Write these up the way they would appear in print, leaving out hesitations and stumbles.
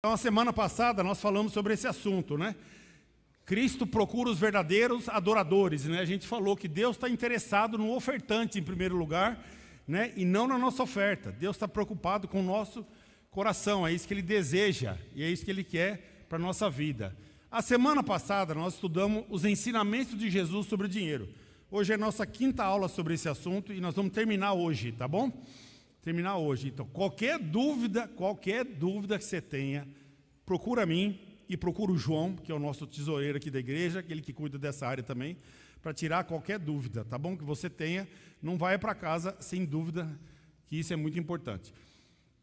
Então, a semana passada nós falamos sobre esse assunto, né? Cristo procura os verdadeiros adoradores, né? A gente falou que Deus está interessado no ofertante em primeiro lugar, né? E não na nossa oferta. Deus está preocupado com o nosso coração, é isso que Ele deseja e é isso que Ele quer para a nossa vida. A semana passada nós estudamos os ensinamentos de Jesus sobre o dinheiro. Hoje é a nossa quinta aula sobre esse assunto e nós vamos terminar hoje, tá bom? Terminar hoje. Então, qualquer dúvida que você tenha, procura a mim e procura o João, que é o nosso tesoureiro aqui da igreja, aquele que cuida dessa área também, para tirar qualquer dúvida, tá bom? Que você tenha, não vai para casa sem dúvida, que isso é muito importante.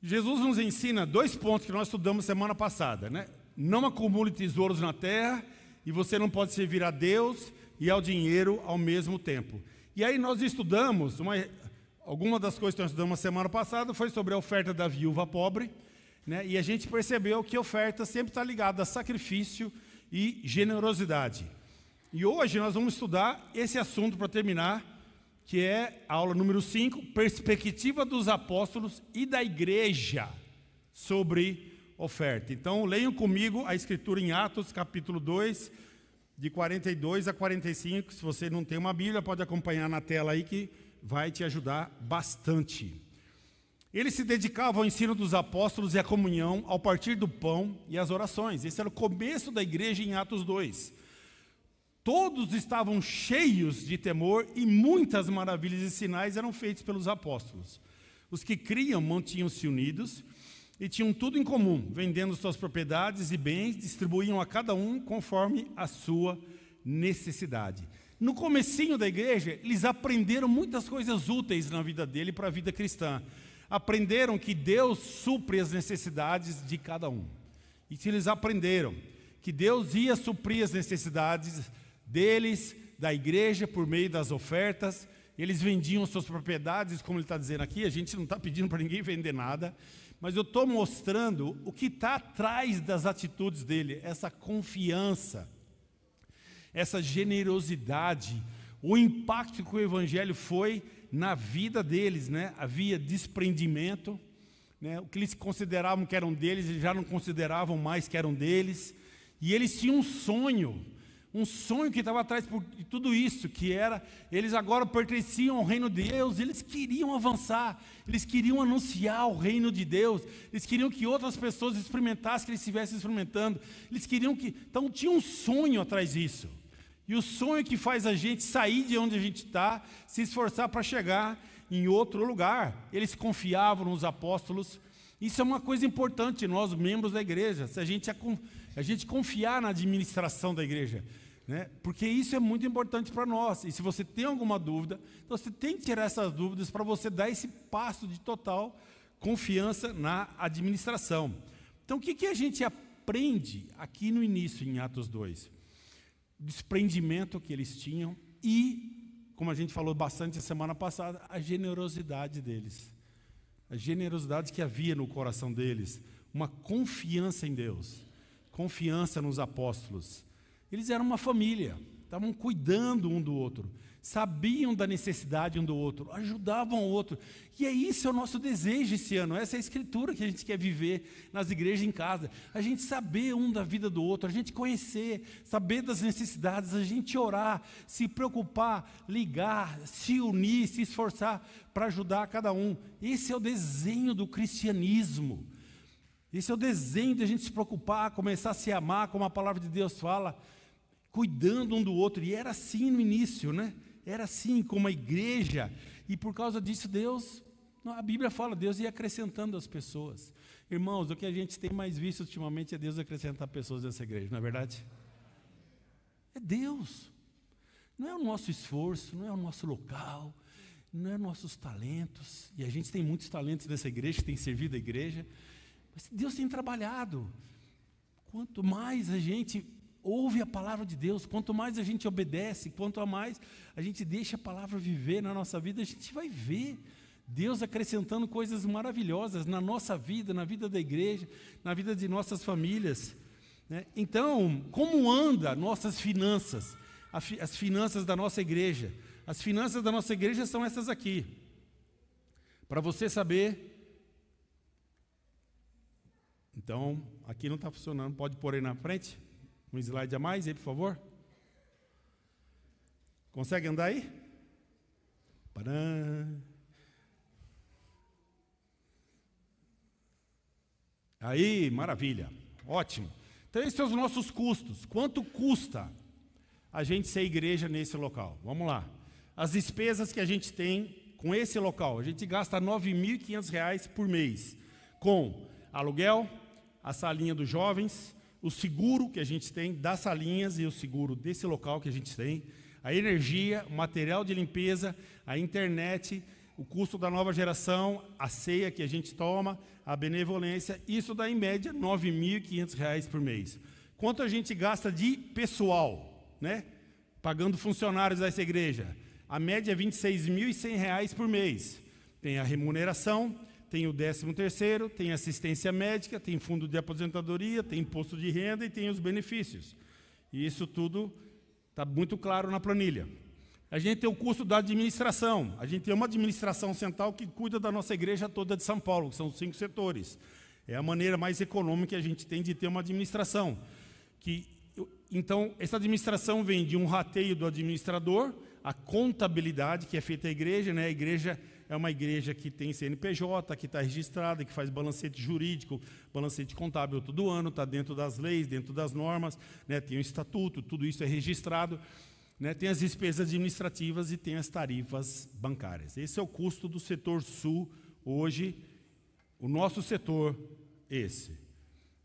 Jesus nos ensina 2 pontos que nós estudamos semana passada, né? Não acumule tesouros na terra e você não pode servir a Deus e ao dinheiro ao mesmo tempo. E aí nós estudamos alguma das coisas que nós estudamos semana passada foi sobre a oferta da viúva pobre, né? E a gente percebeu que a oferta sempre está ligada a sacrifício e generosidade. E hoje nós vamos estudar esse assunto para terminar, que é a aula número 5, perspectiva dos apóstolos e da igreja sobre oferta. Então leiam comigo a escritura em Atos capítulo 2, de 42 a 45. Se você não tem uma Bíblia, pode acompanhar na tela aí que vai te ajudar bastante. Eles se dedicavam ao ensino dos apóstolos e à comunhão, ao partir do pão e às orações. Esse era o começo da igreja em Atos 2. Todos estavam cheios de temor e muitas maravilhas e sinais eram feitos pelos apóstolos. Os que criam mantinham-se unidos e tinham tudo em comum, vendendo suas propriedades e bens, distribuíam a cada um conforme a sua necessidade. No comecinho da igreja, eles aprenderam muitas coisas úteis na vida dele para a vida cristã. Aprenderam que Deus supre as necessidades de cada um. E se eles aprenderam que Deus ia suprir as necessidades deles, da igreja, por meio das ofertas, eles vendiam suas propriedades, como ele está dizendo aqui, a gente não está pedindo para ninguém vender nada, mas eu estou mostrando o que está atrás das atitudes dele, essa confiança, essa generosidade, o impacto que o evangelho foi na vida deles, né? Havia desprendimento, né? O que eles consideravam que eram deles, eles já não consideravam mais que eram deles, e eles tinham um sonho que estava atrás de tudo isso, que era, eles agora pertenciam ao reino de Deus, eles queriam avançar, eles queriam anunciar o reino de Deus, eles queriam que outras pessoas experimentassem o que eles estivessem experimentando, eles queriam que, então tinha um sonho atrás disso, e o sonho que faz a gente sair de onde a gente está, se esforçar para chegar em outro lugar. Eles confiavam nos apóstolos. Isso é uma coisa importante, nós membros da igreja, se a gente confiar na administração da igreja, né? Porque isso é muito importante para nós. E se você tem alguma dúvida, então você tem que tirar essas dúvidas para você dar esse passo de total confiança na administração. Então o que a gente aprende aqui no início em Atos 2? O desprendimento que eles tinham e, como a gente falou bastante a semana passada, a generosidade deles. A generosidade que havia no coração deles, uma confiança em Deus, confiança nos apóstolos. Eles eram uma família, estavam cuidando um do outro, sabiam da necessidade um do outro, ajudavam o outro. E isso é o nosso desejo esse ano, essa é a escritura que a gente quer viver nas igrejas em casa. A gente saber um da vida do outro, a gente conhecer, saber das necessidades, a gente orar, se preocupar, ligar, se unir, se esforçar para ajudar cada um. Esse é o desenho do cristianismo. Esse é o desenho de a gente se preocupar, começar a se amar, como a palavra de Deus fala, cuidando um do outro. E era assim no início, né? Era assim como a igreja. E por causa disso Deus, a Bíblia fala, Deus ia acrescentando as pessoas. Irmãos, o que a gente tem mais visto ultimamente é Deus acrescentar pessoas nessa igreja, não é verdade? É Deus. Não é o nosso esforço, não é o nosso local, não é nossos talentos. E a gente tem muitos talentos nessa igreja, que tem servido a igreja. Mas Deus tem trabalhado. Quanto mais a gente ouve a palavra de Deus, quanto mais a gente obedece, quanto mais a gente deixa a palavra viver na nossa vida, a gente vai ver Deus acrescentando coisas maravilhosas na nossa vida, na vida da igreja, na vida de nossas famílias, né? Então, como anda nossas finanças, as finanças da nossa igreja? As finanças da nossa igreja são essas aqui. Para você saber. Então, aqui não está funcionando. Pode pôr aí na frente? Um slide a mais aí, por favor. Consegue andar aí? Param. Aí, maravilha. Ótimo. Então, esses são os nossos custos. Quanto custa a gente ser igreja nesse local? Vamos lá. As despesas que a gente tem com esse local. A gente gasta R$ 9.500 por mês. Com aluguel, a salinha dos jovens, o seguro que a gente tem das salinhas e o seguro desse local que a gente tem, a energia, o material de limpeza, a internet, o custo da nova geração, a ceia que a gente toma, a benevolência, isso dá em média R$ 9.500 por mês. Quanto a gente gasta de pessoal, né? Pagando funcionários dessa igreja? A média é R$ 26.100 por mês. Tem a remuneração, tem o 13º, tem assistência médica, tem fundo de aposentadoria, tem imposto de renda e tem os benefícios. E isso tudo está muito claro na planilha. A gente tem o custo da administração. A gente tem uma administração central que cuida da nossa igreja toda de São Paulo, que são os 5 setores. É a maneira mais econômica que a gente tem de ter uma administração. Então, essa administração vem de um rateio do administrador, a contabilidade que é feita à igreja, né? A igreja é uma igreja que tem CNPJ, que está registrada, que faz balancete jurídico, balancete contábil todo ano, está dentro das leis, dentro das normas, né? Tem o estatuto, tudo isso é registrado. Né, tem as despesas administrativas e tem as tarifas bancárias. Esse é o custo do setor sul hoje, o nosso setor, esse.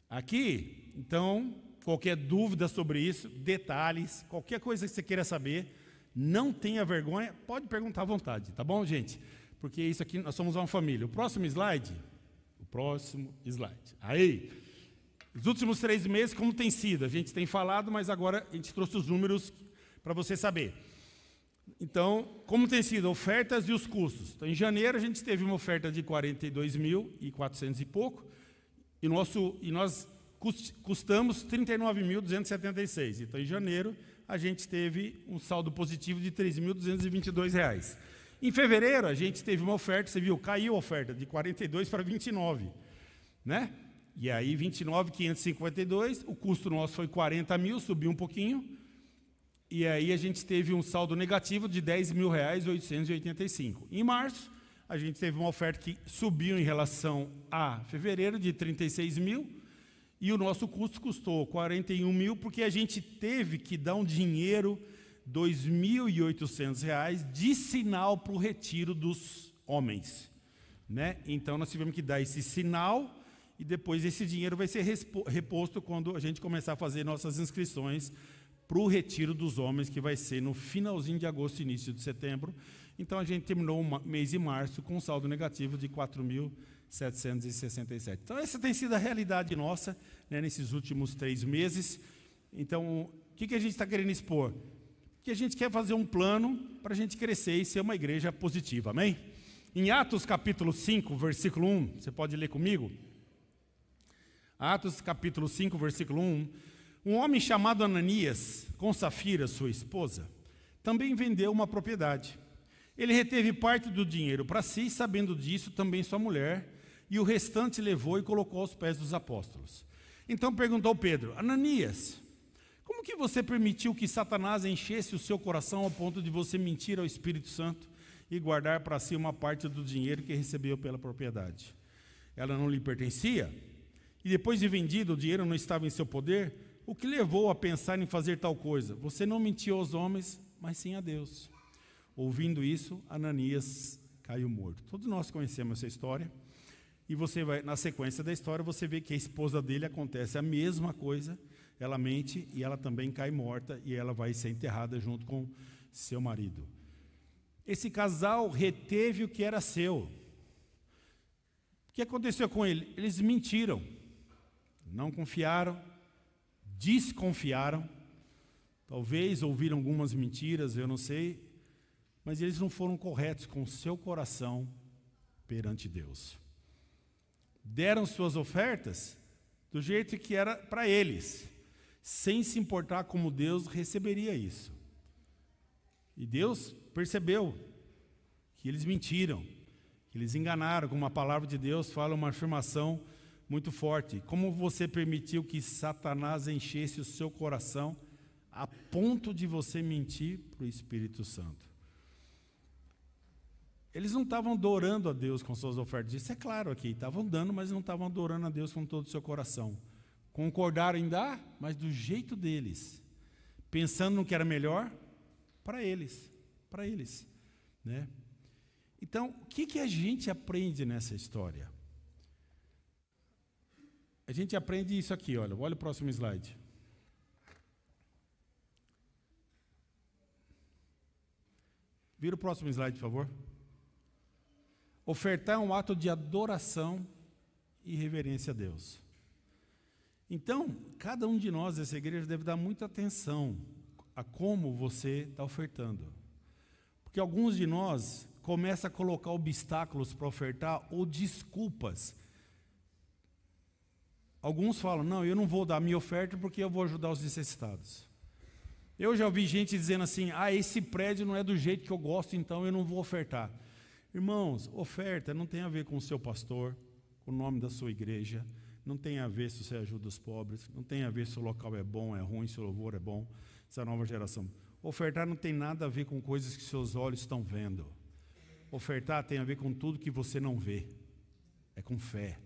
Aqui, então, qualquer dúvida sobre isso, detalhes, qualquer coisa que você queira saber, não tenha vergonha, pode perguntar à vontade, tá bom, gente? Porque isso aqui, nós somos uma família. O próximo slide. Aí, os últimos 3 meses, como tem sido? A gente tem falado, mas agora a gente trouxe os números para você saber. Então, como tem sido ofertas e os custos? Então, em janeiro, a gente teve uma oferta de 42.400 e pouco, e nós custamos 39.276. Então, em janeiro, a gente teve um saldo positivo de R$ 3.222. Em fevereiro, a gente teve uma oferta, você viu, caiu a oferta de 42 para 29, né? E aí, 29.552, o custo nosso foi 40 mil, subiu um pouquinho. E aí a gente teve um saldo negativo de R$ 10.885. Em março, a gente teve uma oferta que subiu em relação a fevereiro de 36 mil, e o nosso custo custou 41 mil, porque a gente teve que dar um dinheiro, R$ 2.800, de sinal para o retiro dos homens. Né? Então, nós tivemos que dar esse sinal, e depois esse dinheiro vai ser reposto quando a gente começar a fazer nossas inscrições para o retiro dos homens, que vai ser no finalzinho de agosto e início de setembro. Então, a gente terminou o mês de março com um saldo negativo de 4.767. Então, essa tem sido a realidade nossa, né, nesses últimos 3 meses. Então, o que a gente está querendo expor? Que a gente quer fazer um plano para a gente crescer e ser uma igreja positiva, amém? Em Atos capítulo 5, versículo 1, você pode ler comigo? Atos capítulo 5, versículo 1. Um homem chamado Ananias, com Safira, sua esposa, também vendeu uma propriedade. Ele reteve parte do dinheiro para si, sabendo disso também sua mulher, e o restante levou e colocou aos pés dos apóstolos. Então perguntou Pedro: Ananias, como que você permitiu que Satanás enchesse o seu coração ao ponto de você mentir ao Espírito Santo e guardar para si uma parte do dinheiro que recebeu pela propriedade? Ela não lhe pertencia? E depois de vendido, o dinheiro não estava em seu poder? O que levou a pensar em fazer tal coisa? Você não mentiu aos homens, mas sim a Deus. Ouvindo isso, Ananias caiu morto. Todos nós conhecemos essa história. E você vai, na sequência da história, você vê que a esposa dele acontece a mesma coisa. Ela mente e ela também cai morta e ela vai ser enterrada junto com seu marido. Esse casal reteve o que era seu. O que aconteceu com ele? Eles mentiram. Não confiaram. Desconfiaram, talvez ouviram algumas mentiras, eu não sei, mas eles não foram corretos com o seu coração perante Deus. Deram suas ofertas do jeito que era para eles, sem se importar como Deus receberia isso. E Deus percebeu que eles mentiram, que eles enganaram, como a palavra de Deus fala, uma afirmação muito forte. Como você permitiu que Satanás enchesse o seu coração a ponto de você mentir para o Espírito Santo? Eles não estavam adorando a Deus com suas ofertas. Isso é claro aqui. Estavam dando, mas não estavam adorando a Deus com todo o seu coração. Concordaram em dar, mas do jeito deles. Pensando no que era melhor para eles. Para eles. Né? Então, o que a gente aprende nessa história? A gente aprende isso aqui, olha o próximo slide. Vira o próximo slide, por favor. Ofertar é um ato de adoração e reverência a Deus. Então, cada um de nós dessa igreja deve dar muita atenção a como você está ofertando. Porque alguns de nós começam a colocar obstáculos para ofertar ou desculpas. Alguns falam, não, eu não vou dar minha oferta porque eu vou ajudar os necessitados. Eu já ouvi gente dizendo assim, esse prédio não é do jeito que eu gosto, então eu não vou ofertar. Irmãos, oferta não tem a ver com o seu pastor, com o nome da sua igreja, não tem a ver se você ajuda os pobres, não tem a ver se o local é bom, é ruim, se o louvor é bom, se é a nova geração. Ofertar não tem nada a ver com coisas que seus olhos estão vendo. Ofertar tem a ver com tudo que você não vê. É com fé,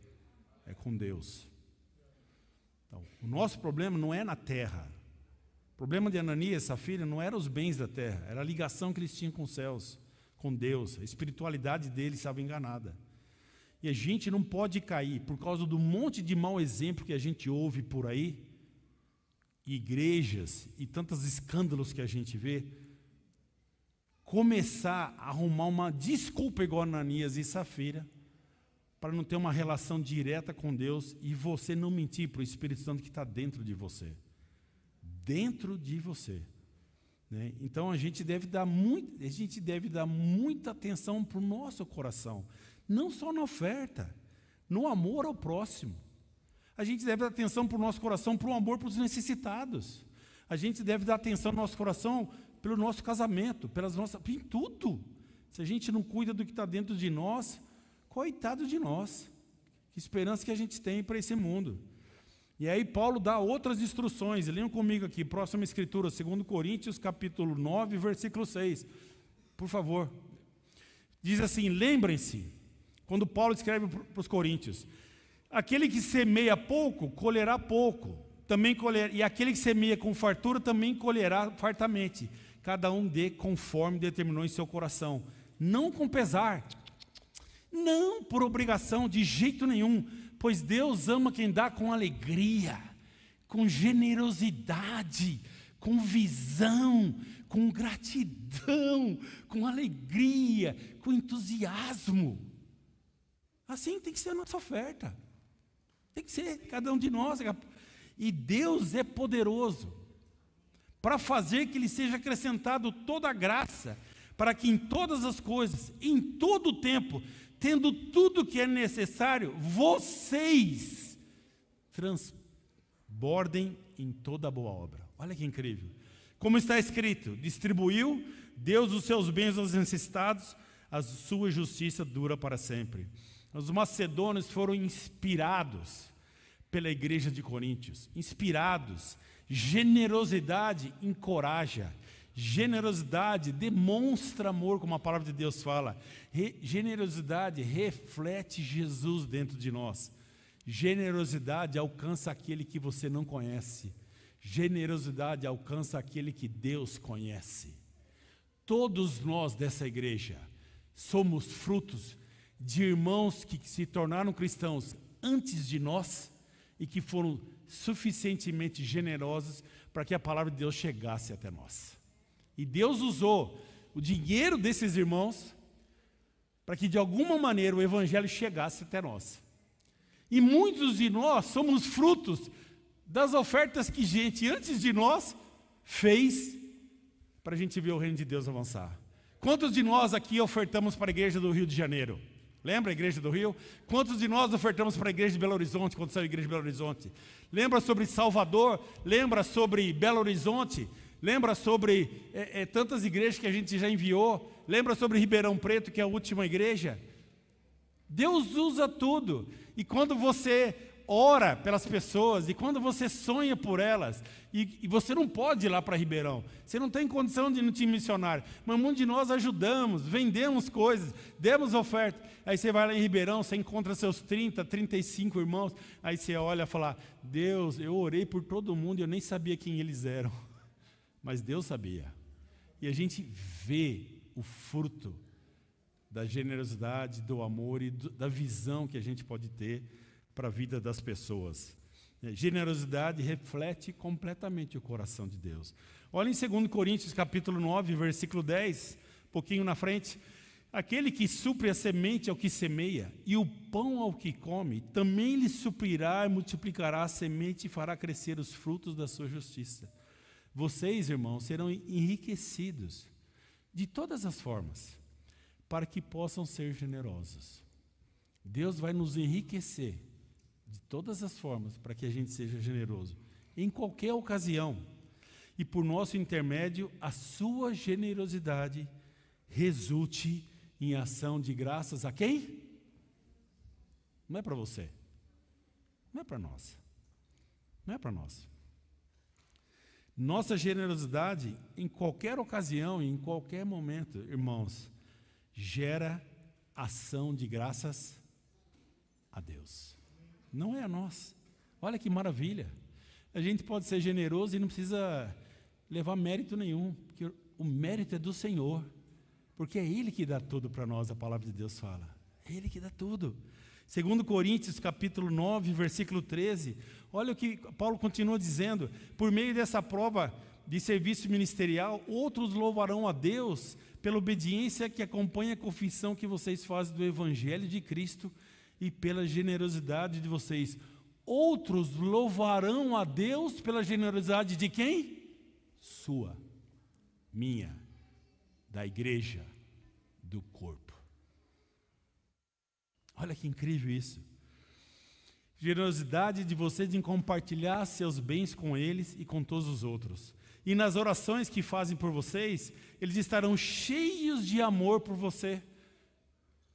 é com Deus. Então, o nosso problema não é na terra. O problema de Ananias e Safira não eram os bens da terra, era a ligação que eles tinham com os céus, com Deus. A espiritualidade deles estava enganada. E a gente não pode cair, por causa do monte de mau exemplo que a gente ouve por aí, igrejas e tantos escândalos que a gente vê, começar a arrumar uma desculpa igual Ananias e Safira, para não ter uma relação direta com Deus e você não mentir para o Espírito Santo que está dentro de você. Dentro de você. Né? Então a gente deve dar muita atenção para o nosso coração. Não só na oferta, no amor ao próximo. A gente deve dar atenção para o nosso coração, para o amor para os necessitados. A gente deve dar atenção no nosso coração pelo nosso casamento, em tudo. Se a gente não cuida do que está dentro de nós, coitado de nós. Que esperança que a gente tem para esse mundo. E aí Paulo dá outras instruções. Leiam comigo aqui, próxima escritura, 2 Coríntios, capítulo 9, versículo 6. Por favor. Diz assim, lembrem-se, quando Paulo escreve para os coríntios, aquele que semeia pouco, colherá pouco. E aquele que semeia com fartura, também colherá fartamente. Cada um dê conforme determinou em seu coração. Não com pesar, não por obrigação, de jeito nenhum, pois Deus ama quem dá com alegria, com generosidade, com visão, com gratidão, com alegria, com entusiasmo. Assim tem que ser a nossa oferta. Tem que ser, cada um de nós. E Deus é poderoso para fazer que lhe seja acrescentado toda a graça, para que em todas as coisas, em todo o tempo, tendo tudo que é necessário, vocês transbordem em toda boa obra. Olha que incrível. Como está escrito, distribuiu Deus os seus bens aos necessitados, a sua justiça dura para sempre. Os macedônios foram inspirados pela igreja de Coríntios. Inspirados. Generosidade encoraja. Generosidade demonstra amor, como a palavra de Deus fala. Generosidade reflete Jesus dentro de nós. Generosidade alcança aquele que você não conhece. Generosidade alcança aquele que Deus conhece. Todos nós dessa igreja somos frutos de irmãos que se tornaram cristãos antes de nós e que foram suficientemente generosos para que a palavra de Deus chegasse até nós. E Deus usou o dinheiro desses irmãos para que de alguma maneira o evangelho chegasse até nós. E muitos de nós somos frutos das ofertas que gente antes de nós fez para a gente ver o reino de Deus avançar. Quantos de nós aqui ofertamos para a igreja do Rio de Janeiro? Lembra a igreja do Rio? Quantos de nós ofertamos para a igreja de Belo Horizonte, quando saiu a igreja de Belo Horizonte? Lembra sobre Salvador? Lembra sobre Belo Horizonte? Lembra sobre tantas igrejas que a gente já enviou? Lembra sobre Ribeirão Preto, que é a última igreja? Deus usa tudo. E quando você ora pelas pessoas, e quando você sonha por elas, e você não pode ir lá para Ribeirão, você não tem condição de ir no time missionário, mas muitos de nós ajudamos, vendemos coisas, demos oferta, aí você vai lá em Ribeirão, você encontra seus 30, 35 irmãos, aí você olha e fala, Deus, eu orei por todo mundo e eu nem sabia quem eles eram, mas Deus sabia, e a gente vê o fruto da generosidade, do amor e da visão que a gente pode ter para a vida das pessoas. Generosidade reflete completamente o coração de Deus. Olha em 2 Coríntios capítulo 9, versículo 10, um pouquinho na frente. Aquele que supre a semente ao que semeia e o pão ao que come, também lhe suprirá e multiplicará a semente e fará crescer os frutos da sua justiça. Vocês, irmãos, serão enriquecidos de todas as formas, para que possam ser generosos. Deus vai nos enriquecer de todas as formas para que a gente seja generoso, em qualquer ocasião. E por nosso intermédio, a sua generosidade resulte em ação de graças a quem? Não é para você. Não é para nós. Não é para nós. Nossa generosidade, em qualquer ocasião, em qualquer momento, irmãos, gera ação de graças a Deus. Não é a nós. Olha que maravilha. A gente pode ser generoso e não precisa levar mérito nenhum, porque o mérito é do Senhor, porque é Ele que dá tudo para nós, a palavra de Deus fala. É Ele que dá tudo. 2 Coríntios, capítulo 9, versículo 13, olha o que Paulo continua dizendo, por meio dessa prova de serviço ministerial, outros louvarão a Deus pela obediência que acompanha a confissão que vocês fazem do Evangelho de Cristo e pela generosidade de vocês. Outros louvarão a Deus pela generosidade de quem? Sua, minha, da igreja, do corpo. Olha que incrível isso. Generosidade de vocês em compartilhar seus bens com eles e com todos os outros. E nas orações que fazem por vocês, eles estarão cheios de amor por você.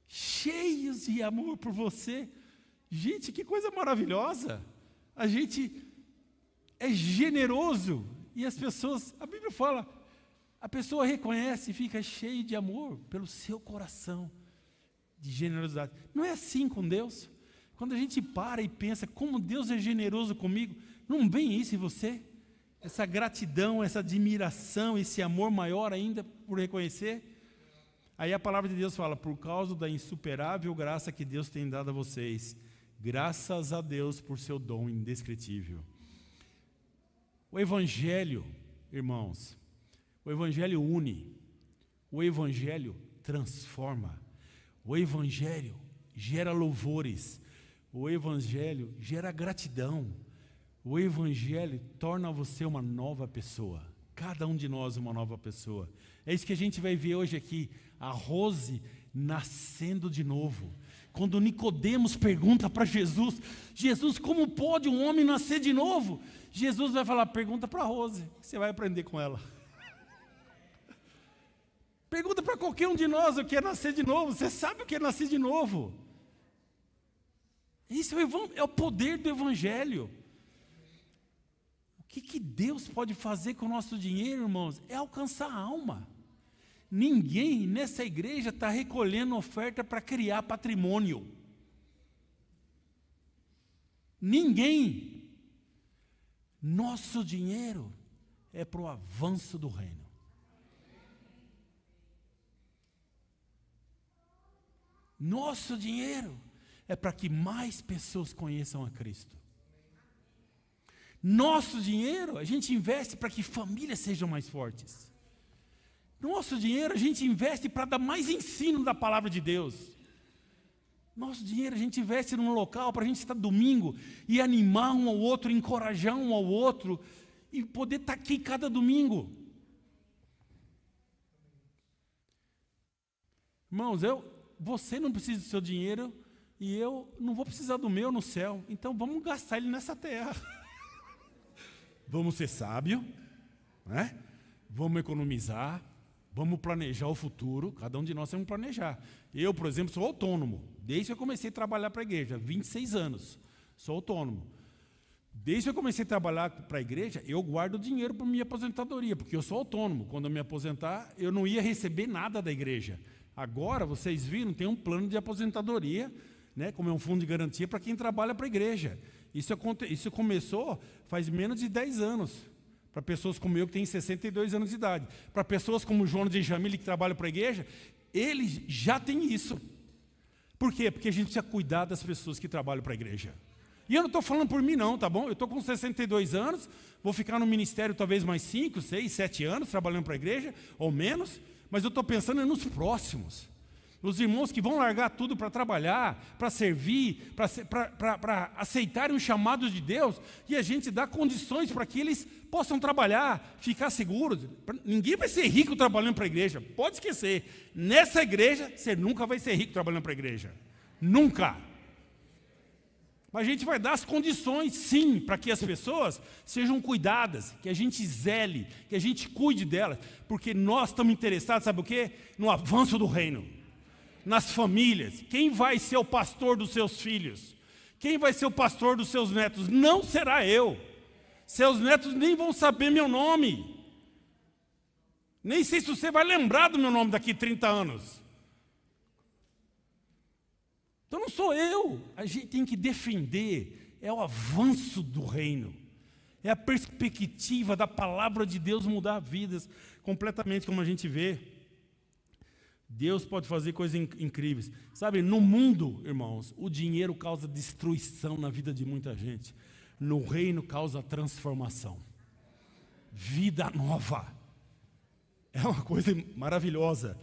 Cheios de amor por você. Gente, que coisa maravilhosa. A gente é generoso. E as pessoas, a Bíblia fala, a pessoa reconhece e fica cheia de amor pelo seu coração, de generosidade. Não é assim com Deus? Quando a gente para e pensa, como Deus é generoso comigo, não vem isso em você? Essa gratidão, essa admiração, esse amor maior ainda por reconhecer? Aí a palavra de Deus fala, por causa da insuperável graça que Deus tem dado a vocês, graças a Deus por seu dom indescritível. O Evangelho, irmãos, o Evangelho une, o Evangelho transforma, o Evangelho gera louvores, o Evangelho gera gratidão, o Evangelho torna você uma nova pessoa, cada um de nós uma nova pessoa. É isso que a gente vai ver hoje aqui, a Rose nascendo de novo. Quando Nicodemos pergunta para Jesus, Jesus, como pode um homem nascer de novo? Jesus vai falar, pergunta para a Rose, você vai aprender com ela. Pergunta para qualquer um de nós o que é nascer de novo, você sabe o que é nascer de novo. Isso é o poder do Evangelho. O que Deus pode fazer com o nosso dinheiro, irmãos? É alcançar a alma. Ninguém nessa igreja está recolhendo oferta para criar patrimônio. Ninguém. Nosso dinheiro é para o avanço do reino. Nosso dinheiro é para que mais pessoas conheçam a Cristo. Nosso dinheiro a gente investe para que famílias sejam mais fortes. Nosso dinheiro a gente investe para dar mais ensino da palavra de Deus. Nosso dinheiro a gente investe num local para a gente estar domingo e animar um ao outro, encorajar um ao outro e poder estar aqui cada domingo. Irmãos, você não precisa do seu dinheiro e eu não vou precisar do meu no céu. Então vamos gastar ele nessa terra. Vamos ser sábios, né? Vamos economizar, vamos planejar o futuro. Cada um de nós temos que planejar. Eu, por exemplo, sou autônomo. Desde que eu comecei a trabalhar para a igreja, 26 anos. Sou autônomo. Desde que eu comecei a trabalhar para a igreja, eu guardo dinheiro para minha aposentadoria, porque eu sou autônomo. Quando eu me aposentar, eu não ia receber nada da igreja. Agora, vocês viram, tem um plano de aposentadoria, né, como é um fundo de garantia para quem trabalha para a igreja. Isso começou faz menos de 10 anos, para pessoas como eu, que têm 62 anos de idade. Para pessoas como o João de Jamile, que trabalham para a igreja, eles já têm isso. Por quê? Porque a gente precisa cuidar das pessoas que trabalham para a igreja. E eu não estou falando por mim não, tá bom? Eu estou com 62 anos, vou ficar no ministério talvez mais 5, 6, 7 anos, trabalhando para a igreja, ou menos, mas eu estou pensando nos próximos. Os irmãos que vão largar tudo para trabalhar, para servir, para aceitarem o chamado de Deus, e a gente dá condições para que eles possam trabalhar, ficar seguros. Ninguém vai ser rico trabalhando para a igreja, pode esquecer. Nessa igreja, você nunca vai ser rico trabalhando para a igreja. Nunca. Mas a gente vai dar as condições, sim, para que as pessoas sejam cuidadas, que a gente zele, que a gente cuide delas, porque nós estamos interessados, sabe o quê? No avanço do reino. Nas famílias. Quem vai ser o pastor dos seus filhos? Quem vai ser o pastor dos seus netos? Não será eu. Seus netos nem vão saber meu nome. Nem sei se você vai lembrar do meu nome daqui a 30 anos. Então não sou eu. A gente tem que defender. É o avanço do reino. É a perspectiva da palavra de Deus mudar vidas completamente, como a gente vê. Deus pode fazer coisas incríveis. Sabe, no mundo, irmãos, o dinheiro causa destruição na vida de muita gente. No reino causa transformação. Vida nova. É uma coisa maravilhosa.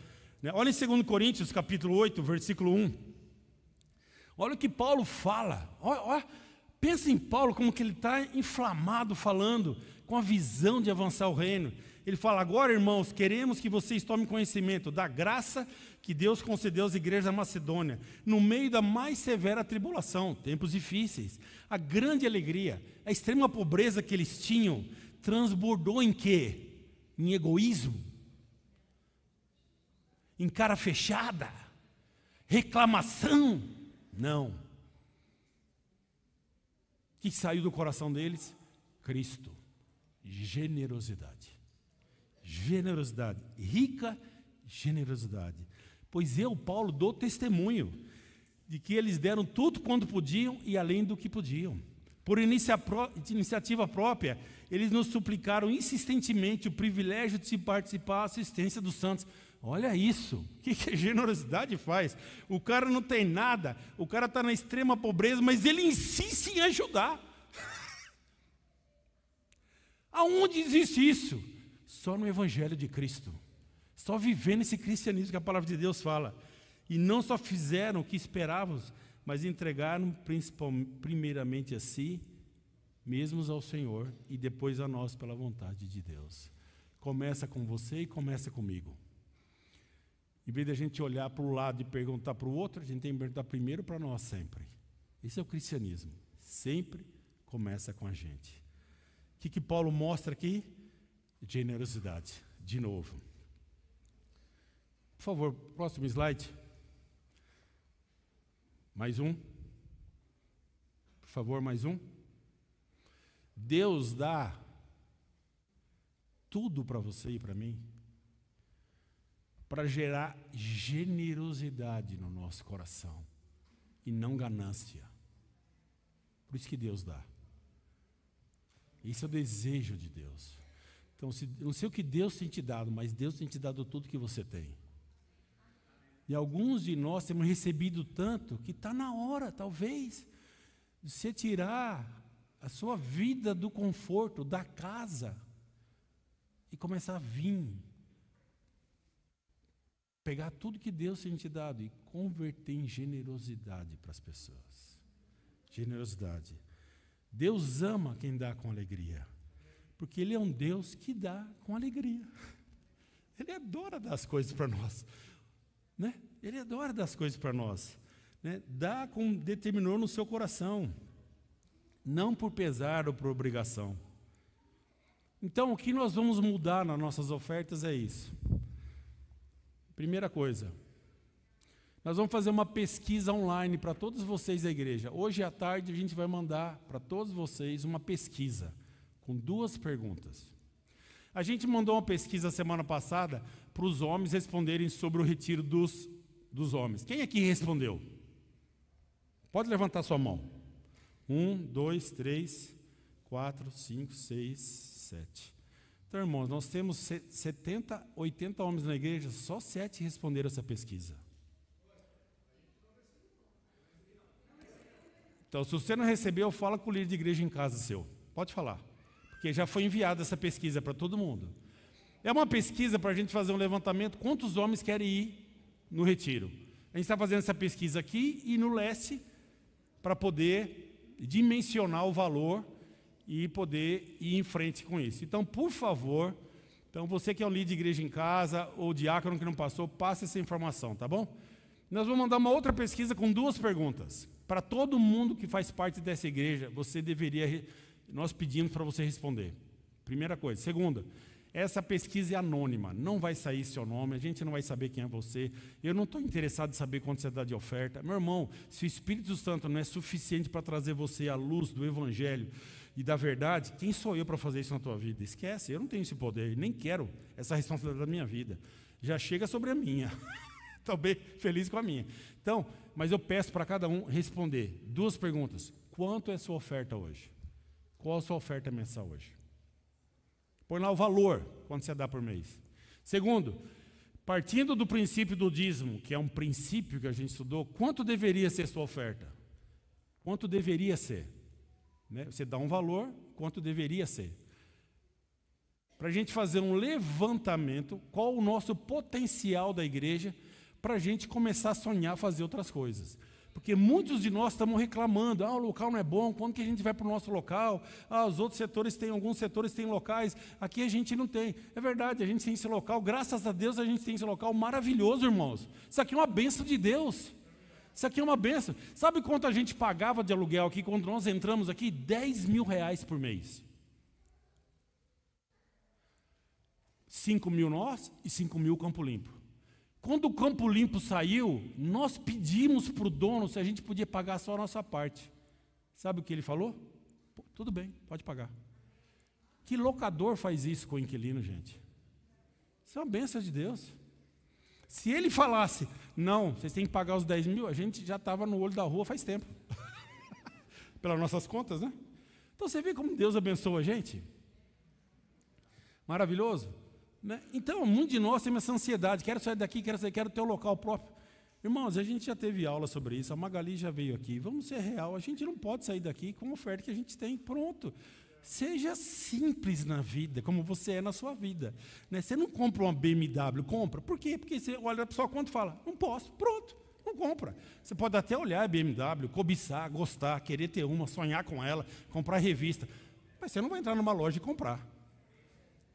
Olha em 2 Coríntios, capítulo 8, versículo 1. Olha o que Paulo fala. Olha, pensa em Paulo como que ele está inflamado falando, com a visão de avançar o reino. Ele fala, agora, irmãos, queremos que vocês tomem conhecimento da graça que Deus concedeu às igrejas da Macedônia, no meio da mais severa tribulação, tempos difíceis. A grande alegria, a extrema pobreza que eles tinham, transbordou em quê? Em egoísmo, em cara fechada, reclamação. Não. O que saiu do coração deles? Cristo. Generosidade. Generosidade, rica generosidade. Pois eu, Paulo, dou testemunho de que eles deram tudo quanto podiam e além do que podiam. Por iniciativa própria, eles nos suplicaram insistentemente o privilégio de participar da assistência dos santos. Olha isso, o que a generosidade faz? O cara não tem nada, o cara está na extrema pobreza, mas ele insiste em ajudar. Aonde existe isso? Só no Evangelho de Cristo. Só vivendo esse cristianismo que a palavra de Deus fala. E não só fizeram o que esperávamos, mas entregaram primeiramente a si mesmos ao Senhor e depois a nós pela vontade de Deus. Começa com você e começa comigo. Em vez de a gente olhar para o lado e perguntar para o outro, a gente tem que perguntar primeiro para nós sempre. Esse é o cristianismo. Sempre começa com a gente. O que Paulo mostra aqui? Generosidade. De novo. Por favor, próximo slide. Mais um. Por favor, mais um. Deus dá tudo para você e para mim para gerar generosidade no nosso coração e não ganância. Por isso que Deus dá. Esse é o desejo de Deus. Então, não sei o que Deus tem te dado, mas Deus tem te dado tudo que você tem. E alguns de nós temos recebido tanto que está na hora, talvez, de você tirar a sua vida do conforto, da casa, e começar a vir. Pegar tudo que Deus tem te dado e converter em generosidade para as pessoas. Generosidade. Deus ama quem dá com alegria. Porque Ele é um Deus que dá com alegria. Ele adora dar as coisas para nós. Né? Ele adora dar as coisas para nós. Né? Dá como determinou no seu coração. Não por pesar ou por obrigação. Então, o que nós vamos mudar nas nossas ofertas é isso. Primeira coisa. Nós vamos fazer uma pesquisa online para todos vocês da igreja. Hoje à tarde a gente vai mandar para todos vocês uma pesquisa com 2 perguntas. A gente mandou uma pesquisa semana passada para os homens responderem sobre o retiro dos homens. Quem aqui respondeu? Pode levantar sua mão. 1, 2, 3, 4, 5, 6, 7. Então, irmãos, nós temos 70, 80 homens na igreja, só 7 responderam essa pesquisa. Então, se você não recebeu, fala com o líder de igreja em casa seu. Pode falar. Porque já foi enviada essa pesquisa para todo mundo. É uma pesquisa para a gente fazer um levantamento. Quantos homens querem ir no retiro? A gente está fazendo essa pesquisa aqui e no leste para poder dimensionar o valor e poder ir em frente com isso. Então, por favor, você que é um líder de igreja em casa ou diácono que não passou, passe essa informação, tá bom? Nós vamos mandar uma outra pesquisa com 2 perguntas. Para todo mundo que faz parte dessa igreja, nós pedimos para você responder. Primeira coisa. Segunda, essa pesquisa é anônima, não vai sair seu nome, a gente não vai saber quem é você. Eu não estou interessado em saber quanto você dá de oferta. Meu irmão, se o Espírito Santo não é suficiente para trazer você à luz do Evangelho e da verdade, quem sou eu para fazer isso na tua vida? Esquece, eu não tenho esse poder, nem quero essa responsabilidade da minha vida. Já chega sobre a minha. Estou bem feliz com a minha. Então, mas eu peço para cada um responder 2 perguntas. Quanto é a sua oferta hoje? Qual a sua oferta mensal hoje? Põe lá o valor, quanto você dá por mês. Segundo, partindo do princípio do dízimo, que é um princípio que a gente estudou, quanto deveria ser a sua oferta? Quanto deveria ser? Né? Você dá um valor, quanto deveria ser? Para a gente fazer um levantamento, qual o nosso potencial da igreja, para a gente começar a sonhar fazer outras coisas. Porque muitos de nós estamos reclamando, o local não é bom, quando que a gente vai para o nosso local? Os outros setores têm, alguns setores têm locais, aqui a gente não tem. É verdade, a gente tem esse local, graças a Deus a gente tem esse local maravilhoso, irmãos. Isso aqui é uma bênção de Deus. Isso aqui é uma bênção. Sabe quanto a gente pagava de aluguel aqui quando nós entramos aqui? R$10.000 por mês. 5.000 nós e 5.000 Campo Limpo. Quando o Campo Limpo saiu, nós pedimos para o dono se a gente podia pagar só a nossa parte. Sabe o que ele falou? Tudo bem, pode pagar. Que locador faz isso com o inquilino, gente? Isso é uma bênção de Deus. Se ele falasse, não, vocês têm que pagar os 10.000, a gente já estava no olho da rua faz tempo. Pelas nossas contas, né? Então você vê como Deus abençoa a gente? Maravilhoso? Né? Então, muitos de nós temos essa ansiedade, quero sair daqui, quero ter um local próprio. Irmãos, a gente já teve aula sobre isso, a Magali já veio aqui, vamos ser real, a gente não pode sair daqui com a oferta que a gente tem, pronto. Seja simples na vida, como você é na sua vida. Né? Você não compra uma BMW, compra. Por quê? Porque você olha para a sua conta e fala, não posso, pronto, não compra. Você pode até olhar a BMW, cobiçar, gostar, querer ter uma, sonhar com ela, comprar revista, mas você não vai entrar numa loja e comprar.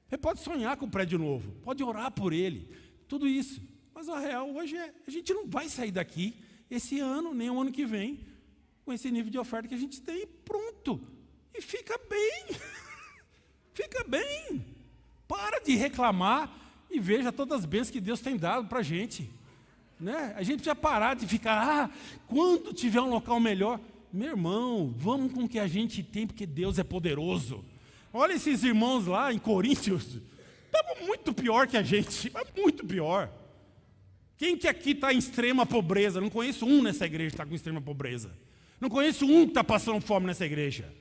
Você pode sonhar com o prédio novo, pode orar por ele, tudo isso. Mas a real hoje é, a gente não vai sair daqui esse ano, nem o ano que vem, com esse nível de oferta que a gente tem, pronto. E fica bem, fica bem. Para de reclamar e veja todas as bênçãos que Deus tem dado para a gente. Né? A gente precisa parar de ficar, quando tiver um local melhor, meu irmão, vamos com o que a gente tem, porque Deus é poderoso. Olha esses irmãos lá em Coríntios, estavam muito pior que a gente, mas muito pior. Quem que aqui está em extrema pobreza? Não conheço um nessa igreja que está com extrema pobreza. Não conheço um que está passando fome nessa igreja.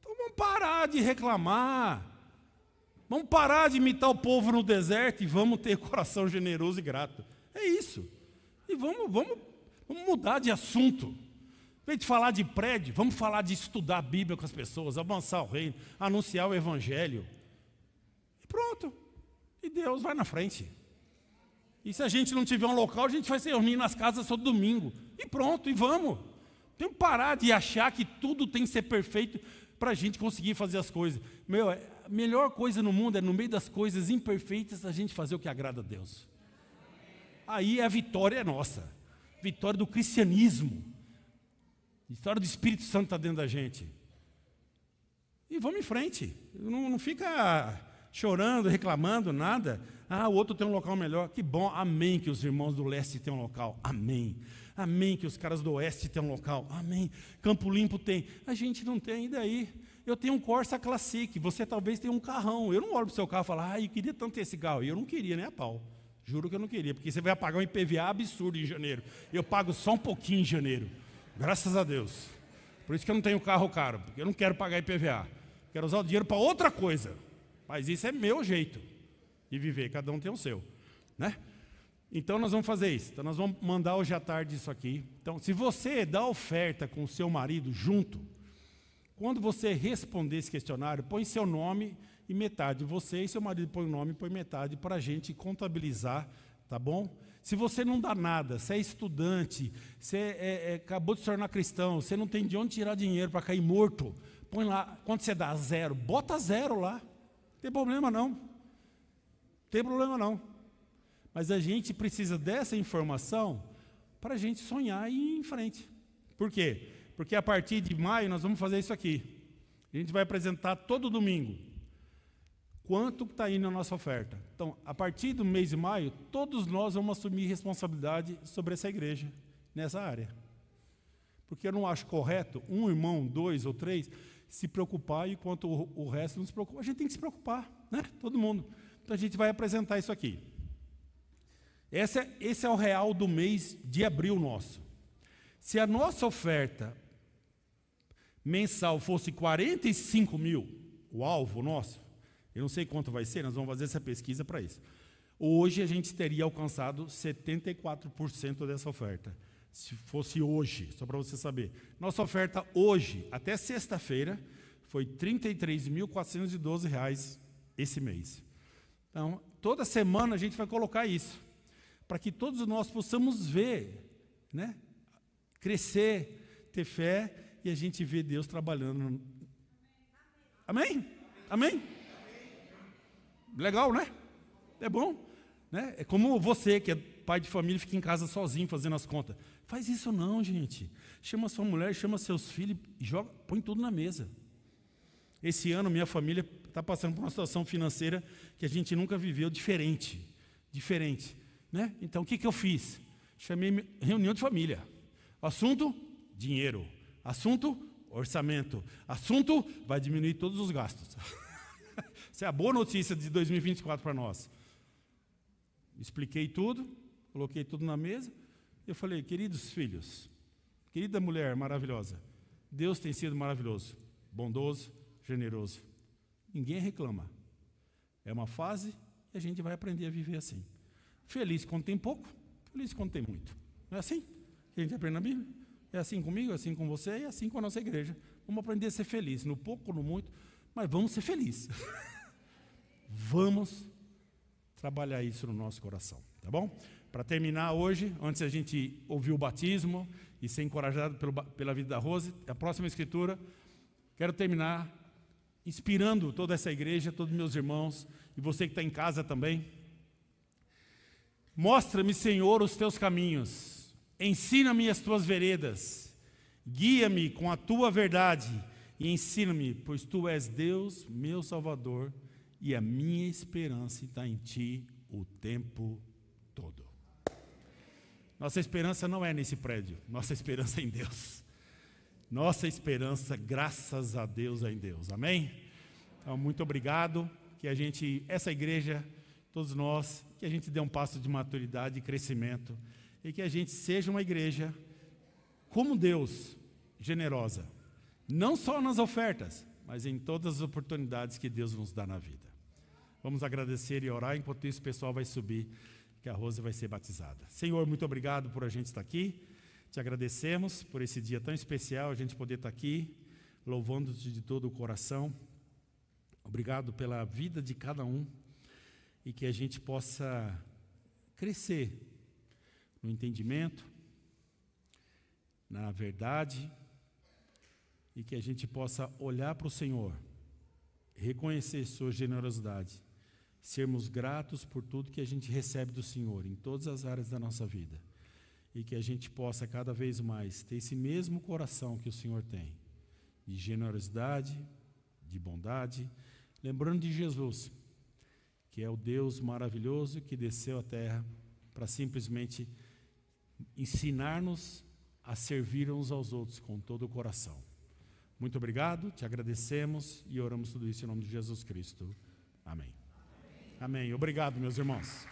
Então vamos parar de reclamar. Vamos parar de imitar o povo no deserto e vamos ter coração generoso e grato. É isso. E vamos mudar de assunto. Em vez de falar de prédio, vamos falar de estudar a Bíblia com as pessoas, avançar o reino, anunciar o Evangelho. E pronto. E Deus vai na frente. E se a gente não tiver um local, a gente vai se reunir nas casas todo domingo. E pronto, e vamos. Tem que parar de achar que tudo tem que ser perfeito para a gente conseguir fazer as coisas. A melhor coisa no mundo é, no meio das coisas imperfeitas, a gente fazer o que agrada a Deus. Aí a vitória é nossa. Vitória do cristianismo. A história do Espírito Santo está dentro da gente. E vamos em frente. Não fica chorando, reclamando, nada. Ah, o outro tem um local melhor. Que bom, amém que os irmãos do leste têm um local. Amém. Amém que os caras do oeste têm um local. Amém. Campo Limpo tem. A gente não tem, e daí? Eu tenho um Corsa Classic, você talvez tenha um carrão. Eu não olho para o seu carro e falo, eu queria tanto ter esse carro. E eu não queria, nem a pau. Juro que eu não queria, porque você vai pagar um IPVA absurdo em janeiro. Eu pago só um pouquinho em janeiro. Graças a Deus. Por isso que eu não tenho carro caro, porque eu não quero pagar IPVA. Quero usar o dinheiro para outra coisa. Mas isso é meu jeito de viver, cada um tem o seu, né? Então nós vamos fazer isso. Então nós vamos mandar hoje à tarde isso aqui. Então, se você dá oferta com o seu marido junto, quando você responder esse questionário, põe seu nome e metade. Você e seu marido põe o nome e põe metade para a gente contabilizar, tá bom? Se você não dá nada, você é estudante, você acabou de se tornar cristão, você não tem de onde tirar dinheiro para cair morto, põe lá, quanto você dá? 0. Bota 0 lá. Não tem problema não. Não tem problema não. Mas a gente precisa dessa informação para a gente sonhar e ir em frente. Por quê? Porque a partir de maio nós vamos fazer isso aqui. A gente vai apresentar todo domingo quanto está indo a nossa oferta. Então, a partir do mês de maio, todos nós vamos assumir responsabilidade sobre essa igreja, nessa área. Porque eu não acho correto um irmão, 2 ou 3, se preocupar enquanto o resto não se preocupa. A gente tem que se preocupar, né? Todo mundo. Então, a gente vai apresentar isso aqui. Esse é o real do mês de abril nosso. Se a nossa oferta mensal fosse 45 mil, o alvo nosso, eu não sei quanto vai ser, nós vamos fazer essa pesquisa para isso. Hoje a gente teria alcançado 74% dessa oferta. Se fosse hoje, só para você saber. Nossa oferta hoje, até sexta-feira, foi R$ 33.412 esse mês. Então, toda semana a gente vai colocar isso, para que todos nós possamos ver, né? Crescer, ter fé, e a gente ver Deus trabalhando. Amém? Amém? Legal, né? É bom, né? É como você, que é pai de família, fica em casa sozinho fazendo as contas. Faz isso não, gente. Chama sua mulher, chama seus filhos e joga, põe tudo na mesa. Esse ano minha família está passando por uma situação financeira que a gente nunca viveu, diferente, né? Então o que eu fiz? Chamei reunião de família. Assunto, dinheiro. Assunto, orçamento. Assunto, vai diminuir todos os gastos. Essa é a boa notícia de 2024 para nós. Expliquei tudo, coloquei tudo na mesa. Eu falei, queridos filhos, querida mulher maravilhosa, Deus tem sido maravilhoso, bondoso, generoso. Ninguém reclama. É uma fase e a gente vai aprender a viver assim. Feliz quando tem pouco, feliz quando tem muito. Não é assim que a gente aprende na Bíblia? É assim comigo, é assim com você e é assim com a nossa igreja. Vamos aprender a ser feliz, no pouco, no muito, mas vamos ser felizes. Vamos trabalhar isso no nosso coração, tá bom? Para terminar hoje, antes a gente ouvir o batismo e ser encorajado pela vida da Rose, a próxima escritura, quero terminar inspirando toda essa igreja, todos meus irmãos, e você que está em casa também. Mostra-me, Senhor, os teus caminhos, ensina-me as tuas veredas, guia-me com a tua verdade e ensina-me, pois tu és Deus, meu Salvador, e a minha esperança está em ti o tempo todo. Nossa esperança não é nesse prédio, nossa esperança é em Deus. Nossa esperança, graças a Deus, é em Deus. Amém? Então, muito obrigado. Que a gente, essa igreja, todos nós, que a gente dê um passo de maturidade e crescimento. E que a gente seja uma igreja como Deus, generosa. Não só nas ofertas, mas em todas as oportunidades que Deus nos dá na vida. Vamos agradecer e orar, enquanto isso o pessoal vai subir, que a Rose vai ser batizada. Senhor, muito obrigado por a gente estar aqui. Te agradecemos por esse dia tão especial, a gente poder estar aqui, louvando-te de todo o coração. Obrigado pela vida de cada um e que a gente possa crescer no entendimento, na verdade, e que a gente possa olhar para o Senhor, reconhecer sua generosidade, sermos gratos por tudo que a gente recebe do Senhor em todas as áreas da nossa vida. E que a gente possa cada vez mais ter esse mesmo coração que o Senhor tem, de generosidade, de bondade, lembrando de Jesus, que é o Deus maravilhoso que desceu à terra para simplesmente ensinar-nos a servir uns aos outros com todo o coração. Muito obrigado, te agradecemos e oramos tudo isso em nome de Jesus Cristo. Amém. Amém. Obrigado, meus irmãos.